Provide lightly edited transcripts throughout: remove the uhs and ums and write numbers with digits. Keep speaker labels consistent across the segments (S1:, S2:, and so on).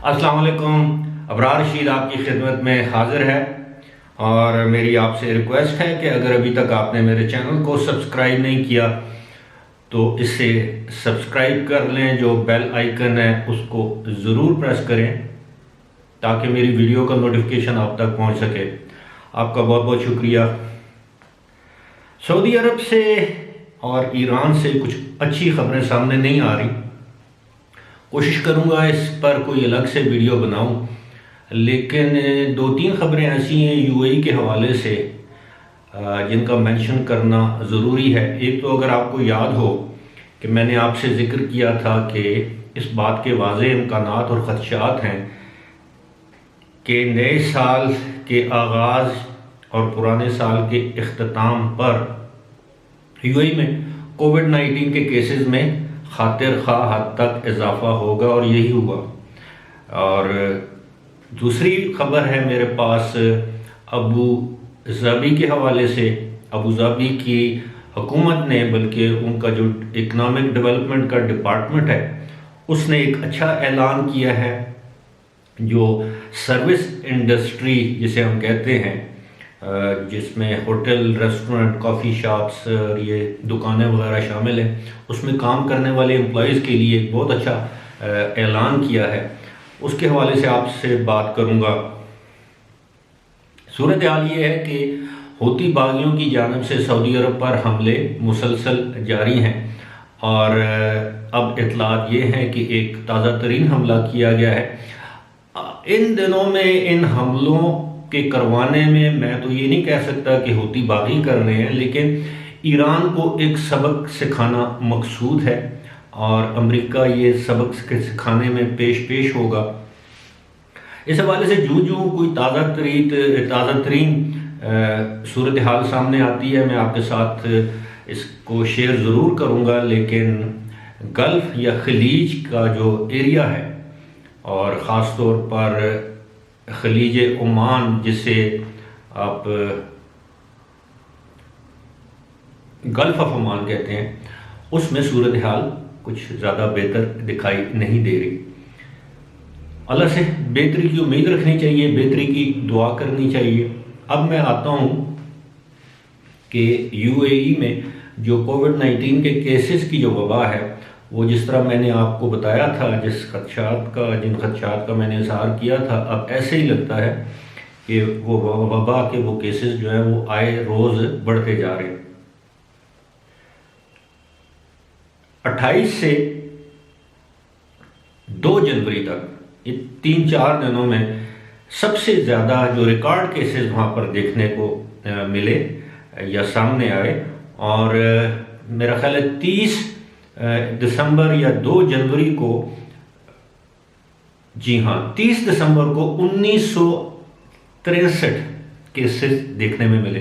S1: अस्सलाम वालेकुम। अबरार रशीद आपकी खिदमत में हाजिर है और मेरी आपसे रिक्वेस्ट है कि अगर अभी तक आपने मेरे चैनल को सब्सक्राइब नहीं किया तो इसे सब्सक्राइब कर लें। जो बेल आइकन है उसको ज़रूर प्रेस करें ताकि मेरी वीडियो का नोटिफिकेशन आप तक पहुंच सके। आपका बहुत बहुत शुक्रिया। सऊदी अरब से और ईरान से कुछ अच्छी खबरें सामने नहीं आ रही। कोशिश करूंगा इस पर कोई अलग से वीडियो बनाऊं, लेकिन दो तीन खबरें ऐसी हैं यूएई के हवाले से जिनका मेंशन करना ज़रूरी है। एक तो अगर आपको याद हो कि मैंने आपसे ज़िक्र किया था कि इस बात के वाज़े इम्कानात और ख़दशात हैं कि नए साल के आगाज़ और पुराने साल के इख्तिताम पर यूएई में कोविड-19 के केसेस में खातिर खा हद तक इजाफा होगा और यही हुआ। और दूसरी खबर है मेरे पास अबू धाबी के हवाले से। अबू धाबी की हुकूमत ने, बल्कि उनका जो इकनॉमिक डेवलपमेंट का डिपार्टमेंट है, उसने एक अच्छा ऐलान किया है। जो सर्विस इंडस्ट्री जिसे हम कहते हैं, जिसमें होटल, रेस्टोरेंट, कॉफ़ी शॉप्स और ये दुकानें वगैरह शामिल हैं, उसमें काम करने वाले एम्प्लॉयज़ के लिए एक बहुत अच्छा ऐलान किया है। उसके हवाले से आपसे बात करूंगा। सूरत हाल ये है कि हूती बागियों की जानिब से सऊदी अरब पर हमले मुसलसल जारी हैं और अब इतलात ये हैं कि एक ताज़ा तरीन हमला किया गया है। इन दिनों में इन हमलों के करवाने में मैं तो ये नहीं कह सकता कि हूती बागी कर रहे हैं, लेकिन ईरान को एक सबक सिखाना मकसूद है और अमेरिका ये सबक सिखाने में पेश होगा। इस हवाले से जूं कोई ताज़ा तरीन सूरत हाल सामने आती है, मैं आपके साथ इसको शेयर ज़रूर करूँगा। लेकिन गल्फ़ या खलीज का जो एरिया है और ख़ास तौर पर खलीज ओमान, जिसे आप गल्फ़ ऑफ ओमान कहते हैं, उसमें सूरत हाल कुछ ज़्यादा बेहतर दिखाई नहीं दे रही। अल्लाह से बेहतरी की उम्मीद रखनी चाहिए, बेहतरी की दुआ करनी चाहिए। अब मैं आता हूँ कि यूएई में जो कोविड-19 के केसेस की जो वबा है, वो जिस तरह मैंने आपको बताया था, जिन खदशात का मैंने इजहार किया था, अब ऐसे ही लगता है कि वो वबा के वो केसेस जो हैं वो आए रोज़ बढ़ते जा रहे हैं। 28 से 2 जनवरी तक ये 3-4 दिनों में सबसे ज़्यादा जो रिकॉर्ड केसेस वहाँ पर देखने को मिले या सामने आए, और मेरा ख्याल है 30 दिसंबर या 2 जनवरी को, जी हाँ 30 दिसंबर को 1963 केसेस देखने में मिले।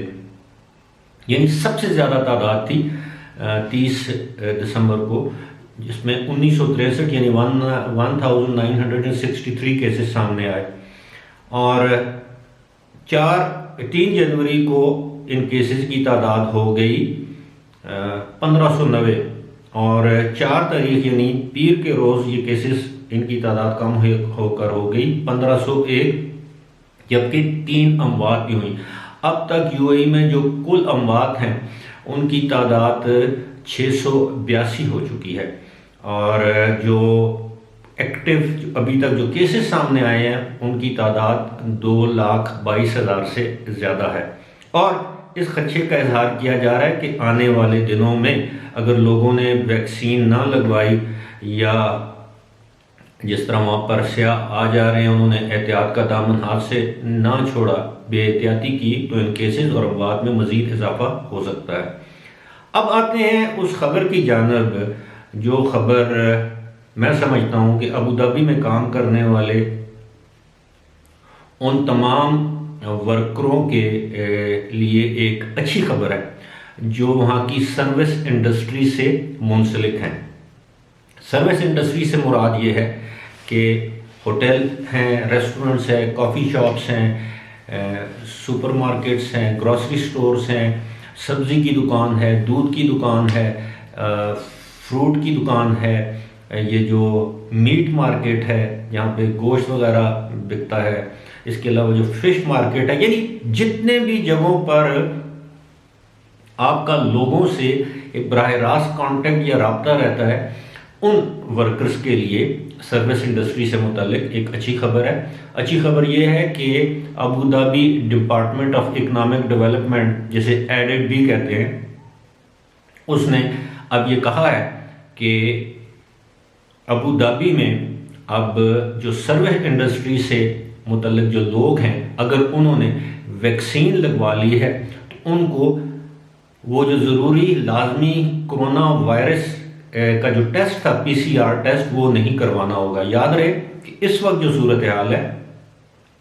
S1: यानी सबसे ज़्यादा तादाद थी 30 दिसंबर को, जिसमें 1963 यानी 1963 केसेस सामने आए। और 3 जनवरी को इन केसेस की तादाद हो गई 1590 और 4 तारीख यानी पीर के रोज़ ये केसेस, इनकी तादाद कम होकर हो गई 1501, जबकि 3 अमवात भी हुई। अब तक यूएई में जो कुल अमवात हैं उनकी तादाद 682 हो चुकी है और जो एक्टिव अभी तक जो केसेस सामने आए हैं उनकी तादाद 2,22,000 से ज़्यादा है। और इस खदशे का इजहार किया जा रहा है कि आने वाले दिनों में अगर लोगों ने वैक्सीन ना लगवाई या जिस तरह वहाँ पर स्याह आ जा रहे हैं, उन्होंने एहतियात का दामन हाथ से ना छोड़ा, बेएहतियाती की, तो इन केसेस और अमवात में मज़ीद इजाफा हो सकता है। अब आते हैं उस खबर की जानिब जो खबर मैं समझता हूँ कि अबू धाबी में काम करने वाले उन तमाम वर्करों के लिए एक अच्छी खबर है जो वहाँ की सर्विस इंडस्ट्री से मुंसलिक हैं। सर्विस इंडस्ट्री से मुराद ये है कि होटल हैं, रेस्टोरेंट्स हैं, कॉफ़ी शॉप्स हैं, सुपरमार्केट्स हैं, ग्रॉसरी स्टोर्स हैं, सब्ज़ी की दुकान है, दूध की दुकान है, फ्रूट की दुकान है, ये जो मीट मार्केट है जहाँ पे गोश्त वगैरह बिकता है, इसके अलावा जो फिश मार्केट है, यानी जितने भी जगहों पर आपका लोगों से एक बराह रास्त कांटेक्ट या राब्ता रहता है, उन वर्कर्स के लिए सर्विस इंडस्ट्री से मुतालिक एक अच्छी खबर है। अच्छी खबर यह है कि Abu Dhabi department of economic development, जिसे एडेड भी कहते हैं, उसने अब ये कहा है कि अबू धाबी में अब जो सर्विस इंडस्ट्री से मुतल्लिक जो लोग हैं, अगर उन्होंने वैक्सीन लगवा ली है तो उनको वो जो ज़रूरी लाजमी कोरोना वायरस का जो टेस्ट था, PCR टेस्ट, वो नहीं करवाना होगा। याद रहे कि इस वक्त जो सूरत हाल है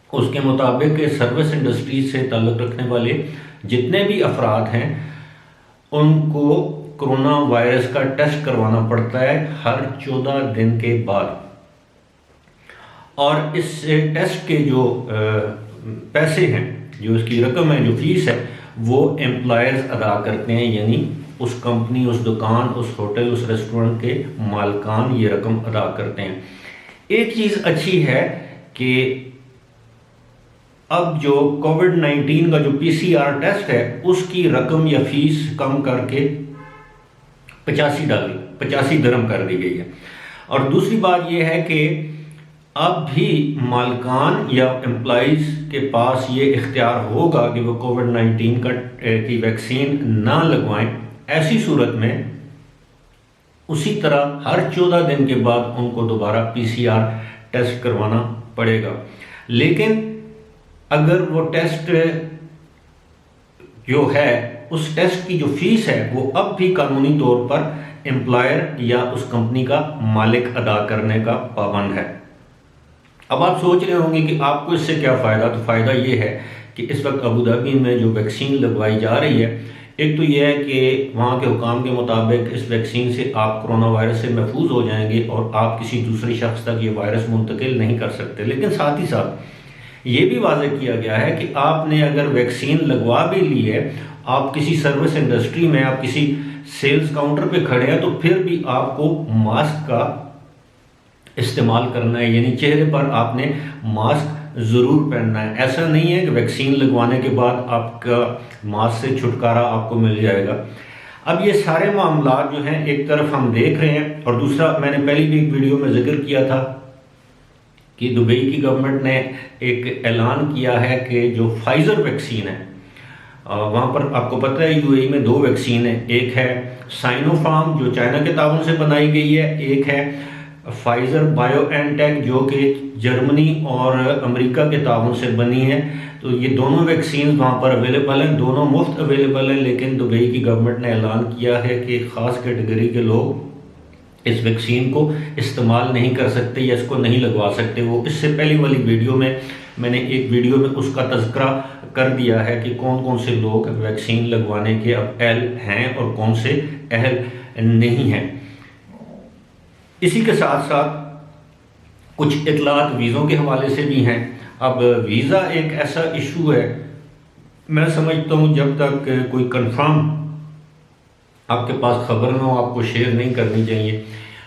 S1: उसके मुताबिक सर्विस इंडस्ट्री से ताल्लुक़ रखने वाले जितने भी अफराद हैं उनको कोरोना वायरस का टेस्ट करवाना पड़ता है हर 14 दिन के बाद। और इस टेस्ट के जो पैसे हैं, जो इसकी रकम है, जो फीस है, वो एम्प्लॉयर्स अदा करते हैं, यानी उस कंपनी, उस दुकान, उस होटल, उस रेस्टोरेंट के मालकान ये रकम अदा करते हैं। एक चीज़ अच्छी है कि अब जो कोविड-19 का जो PCR टेस्ट है उसकी रकम या फीस कम करके $85 दिरहम कर दी गई है। और दूसरी बात यह है कि अब भी मालकान या एम्प्लॉइज़ के पास ये इख्तियार होगा कि वो कोविड-19 की वैक्सीन ना लगवाएं। ऐसी सूरत में उसी तरह हर 14 दिन के बाद उनको दोबारा PCR टेस्ट करवाना पड़ेगा। लेकिन अगर वो टेस्ट जो है, उस टेस्ट की जो फीस है, वो अब भी कानूनी तौर पर एम्प्लॉयर या उस कंपनी का मालिक अदा करने का पाबंद है। अब आप सोच रहे होंगे कि आपको इससे क्या फ़ायदा। तो फ़ायदा ये है कि इस वक्त अबू धाबी में जो वैक्सीन लगवाई जा रही है, एक तो यह है कि वहाँ के हुकाम के मुताबिक इस वैक्सीन से आप कोरोना वायरस से महफूज हो जाएंगे और आप किसी दूसरे शख्स तक ये वायरस मुंतकिल नहीं कर सकते। लेकिन साथ ही साथ ये भी वाज़ेह किया गया है कि आपने अगर वैक्सीन लगवा भी ली है, आप किसी सर्विस इंडस्ट्री में, आप किसी सेल्स काउंटर पे खड़े हैं, तो फिर भी आपको मास्क का इस्तेमाल करना है, यानी चेहरे पर आपने मास्क ज़रूर पहनना है। ऐसा नहीं है कि वैक्सीन लगवाने के बाद आपका मास्क से छुटकारा आपको मिल जाएगा। अब ये सारे मामला जो हैं, एक तरफ हम देख रहे हैं, और दूसरा, मैंने पहले भी एक वीडियो में जिक्र किया था कि दुबई की गवर्नमेंट ने एक ऐलान किया है कि जो फाइज़र वैक्सीन है, वहाँ पर आपको पता है UAE में 2 वैक्सीन है। एक है साइनोफार्म जो चाइना के ताउन से बनाई गई है, एक है फाइज़र बायोएनटेक जो कि जर्मनी और अमेरिका के ताउन से बनी है। तो ये दोनों वैक्सीन वहाँ पर अवेलेबल हैं, दोनों मुफ्त अवेलेबल हैं। लेकिन दुबई की गवर्नमेंट ने ऐलान किया है कि ख़ास कैटेगरी के लोग इस वैक्सीन को इस्तेमाल नहीं कर सकते या इसको नहीं लगवा सकते। वो इससे पहली वाली वीडियो में मैंने एक वीडियो में उसका तज़किरा कर दिया है कि कौन कौन से लोग वैक्सीन लगवाने के अब अहल हैं और कौन से अहल नहीं हैं। इसी के साथ साथ कुछ इतलात वीज़ों के हवाले से भी हैं। अब वीज़ा एक ऐसा इशू है, मैं समझता हूँ जब तक कोई कंफर्म आपके पास खबर ना हो, आपको शेयर नहीं करनी चाहिए।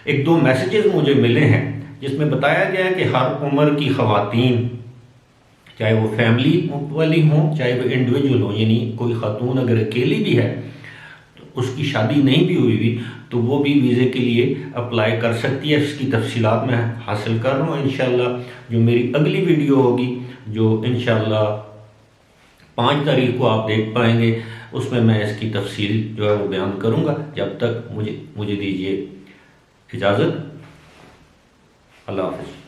S1: 1-2 मैसेजेस मुझे मिले हैं जिसमें बताया गया है कि हर उम्र की ख़वातीन, चाहे वो फैमिली वाली हों, चाहे वो इंडिविजुअल हों, यानी कोई खातून अगर अकेली भी है, तो उसकी शादी नहीं भी हुई तो वो भी वीज़े के लिए अप्लाई कर सकती है। इसकी तफसीलात मैं हासिल कर रहा हूँ। इंशाल्लाह जो मेरी अगली वीडियो होगी, जो इंशाल्लाह 5 तारीख को आप देख पाएंगे, उसमें मैं इसकी तफसील जो है वो बयान करूँगा। जब तक मुझे दीजिए इजाज़त। अल्लाह हाफ़िज़।